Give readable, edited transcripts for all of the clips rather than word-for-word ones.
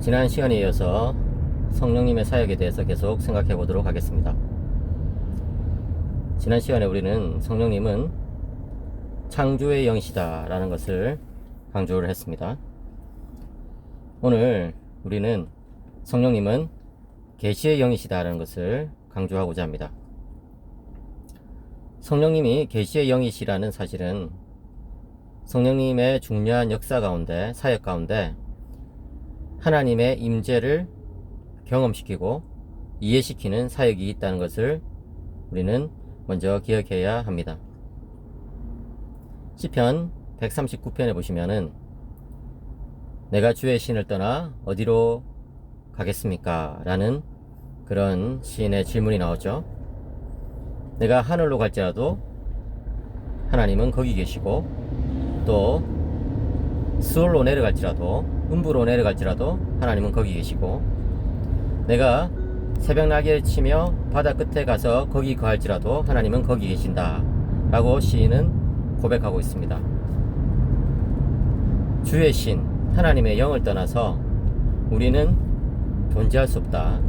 지난 시간에 이어서 성령님의 사역에 대해서 계속 생각해 보도록 하겠습니다. 지난 시간에 우리는 성령님은 창조의 영이시다 라는 것을 강조를 했습니다. 오늘 우리는 성령님은 계시의 영이시다 라는 것을 강조하고자 합니다. 성령님이 계시의 영이시라는 사실은 성령님의 중요한 역사 가운데, 사역 가운데 하나님의 임재를 경험시키고 이해시키는 사역이 있다는 것을 우리는 먼저 기억해야 합니다. 시편 139편에 보시면은 내가 주의 신을 떠나 어디로 가겠습니까? 라는 그런 시인의 질문이 나오죠. 내가 하늘로 갈지라도 하나님은 거기 계시고, 또 스올로 내려갈지라도, 음부로 내려갈지라도 하나님은 거기 계시고, 내가 새벽 날개를 치며 바다 끝에 가서 거기 거할지라도 하나님은 거기 계신다 라고 시인은 고백하고 있습니다. 주의 신 하나님의 영을 떠나서 우리는 존재할 수 없다.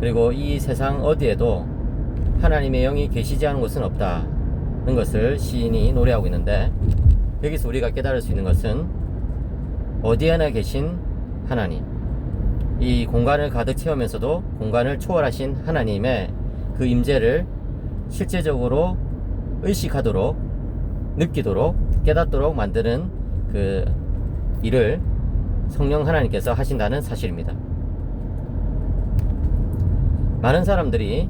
그리고 이 세상 어디에도 하나님의 영이 계시지 않은 곳은 없다는 것을 시인이 노래하고 있는데, 여기서 우리가 깨달을 수 있는 것은 어디에나 계신 하나님, 이 공간을 가득 채우면서도 공간을 초월하신 하나님의 그 임재를 실제적으로 의식하도록, 느끼도록, 깨닫도록 만드는 그 일을 성령 하나님께서 하신다는 사실입니다. 많은 사람들이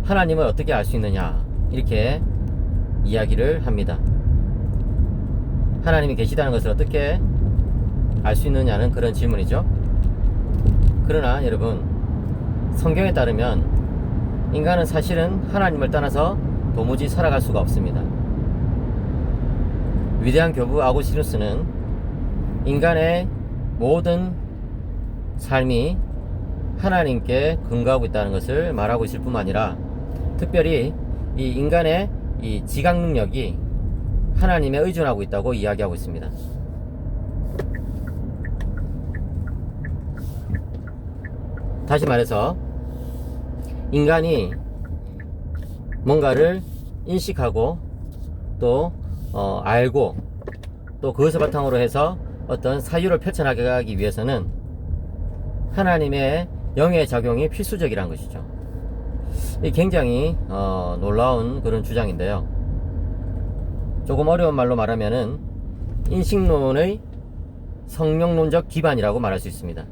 하나님을 어떻게 알 수 있느냐 이렇게 이야기를 합니다. 하나님이 계시다는 것을 어떻게 알 수 있느냐는 그런 질문이죠. 그러나 여러분, 성경에 따르면 인간은 사실은 하나님을 떠나서 도무지 살아갈 수가 없습니다. 위대한 교부 아구스티누스는 인간의 모든 삶이 하나님께 근거하고 있다는 것을 말하고 있을 뿐만 아니라, 특별히 이 인간의 이 지각 능력이 하나님에 의존하고 있다고 이야기하고 있습니다. 다시 말해서 인간이 뭔가를 인식하고 또 알고 또 그것을 바탕으로 해서 어떤 사유를 펼쳐나가기 위해서는 하나님의 영의 작용이 필수적이라는 것이죠. 이 굉장히 놀라운 그런 주장인데요. 조금 어려운 말로 말하면은 인식론의 성령론적 기반이라고 말할 수 있습니다.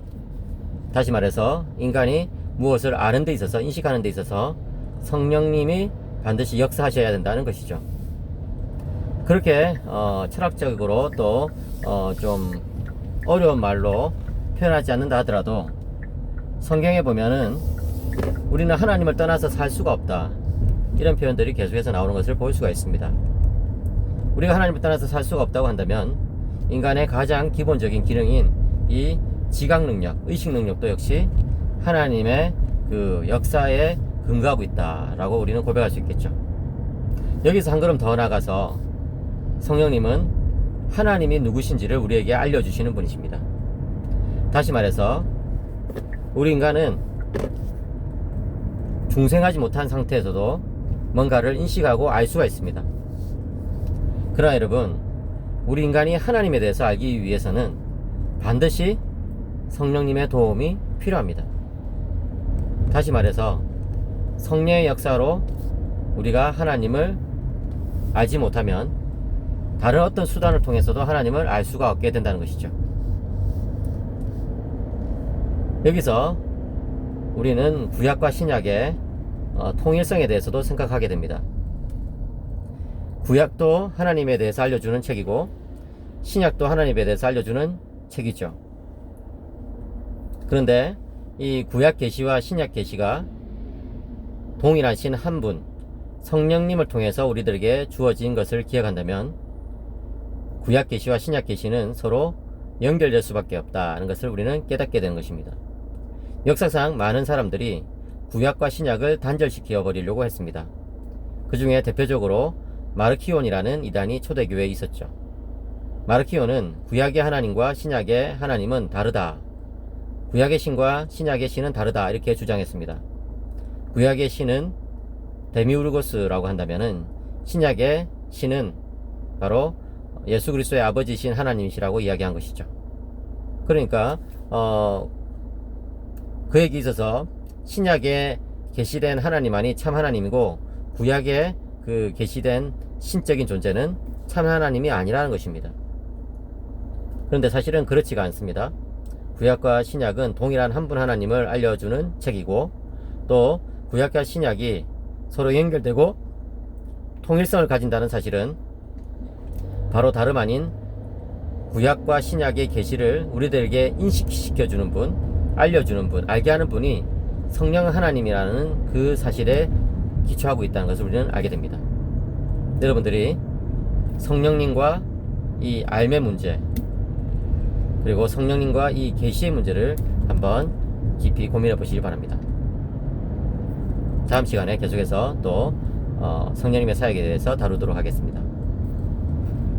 다시 말해서 인간이 무엇을 아는 데 있어서, 인식하는 데 있어서 성령님이 반드시 역사하셔야 된다는 것이죠. 그렇게 철학적으로 또 좀 어려운 말로 표현하지 않는다 하더라도 성경에 보면은 우리는 하나님을 떠나서 살 수가 없다, 이런 표현들이 계속해서 나오는 것을 볼 수가 있습니다. 우리가 하나님을 떠나서 살 수가 없다고 한다면 인간의 가장 기본적인 기능인 이 지각 능력, 의식 능력도 역시 하나님의 그 역사에 근거하고 있다라고 우리는 고백할 수 있겠죠. 여기서 한 걸음 더 나가서 성령님은 하나님이 누구신지를 우리에게 알려주시는 분이십니다. 다시 말해서 우리 인간은 중생하지 못한 상태에서도 뭔가를 인식하고 알 수가 있습니다. 그러나 여러분, 우리 인간이 하나님에 대해서 알기 위해서는 반드시 성령님의 도움이 필요합니다. 다시 말해서 성령의 역사로 우리가 하나님을 알지 못하면 다른 어떤 수단을 통해서도 하나님을 알 수가 없게 된다는 것이죠. 여기서 우리는 구약과 신약의 통일성에 대해서도 생각하게 됩니다. 구약도 하나님에 대해서 알려주는 책이고 신약도 하나님에 대해서 알려주는 책이죠. 그런데 이 구약 계시와 신약 계시가 동일하신 한 분, 성령님을 통해서 우리들에게 주어진 것을 기억한다면 구약 계시와 신약 계시는 서로 연결될 수밖에 없다는 것을 우리는 깨닫게 되는 것입니다. 역사상 많은 사람들이 구약과 신약을 단절시켜 버리려고 했습니다. 그 중에 대표적으로 마르키온이라는 이단이 초대교회에 있었죠. 마르키오는 구약의 하나님과 신약의 하나님은 다르다. 구약의 신과 신약의 신은 다르다. 이렇게 주장했습니다. 구약의 신은 데미우르고스라고 한다면은 신약의 신은 바로 예수 그리스도의 아버지신 하나님이시라고 이야기한 것이죠. 그러니까 그에게 있어서 신약에 계시된 하나님만이 참 하나님이고 구약에 그 계시된 신적인 존재는 참 하나님이 아니라는 것입니다. 그런데 사실은 그렇지가 않습니다. 구약과 신약은 동일한 한 분 하나님을 알려주는 책이고 또 구약과 신약이 서로 연결되고 통일성을 가진다는 사실은 바로 다름 아닌 구약과 신약의 계시를 우리들에게 인식시켜주는 분, 알려주는 분, 알게 하는 분이 성령 하나님이라는 그 사실에 기초하고 있다는 것을 우리는 알게 됩니다. 여러분들이 성령님과 이 알매 문제 그리고 성령님과 이 계시의 문제를 한번 깊이 고민해 보시기 바랍니다. 다음 시간에 계속해서 또 성령님의 사역에 대해서 다루도록 하겠습니다.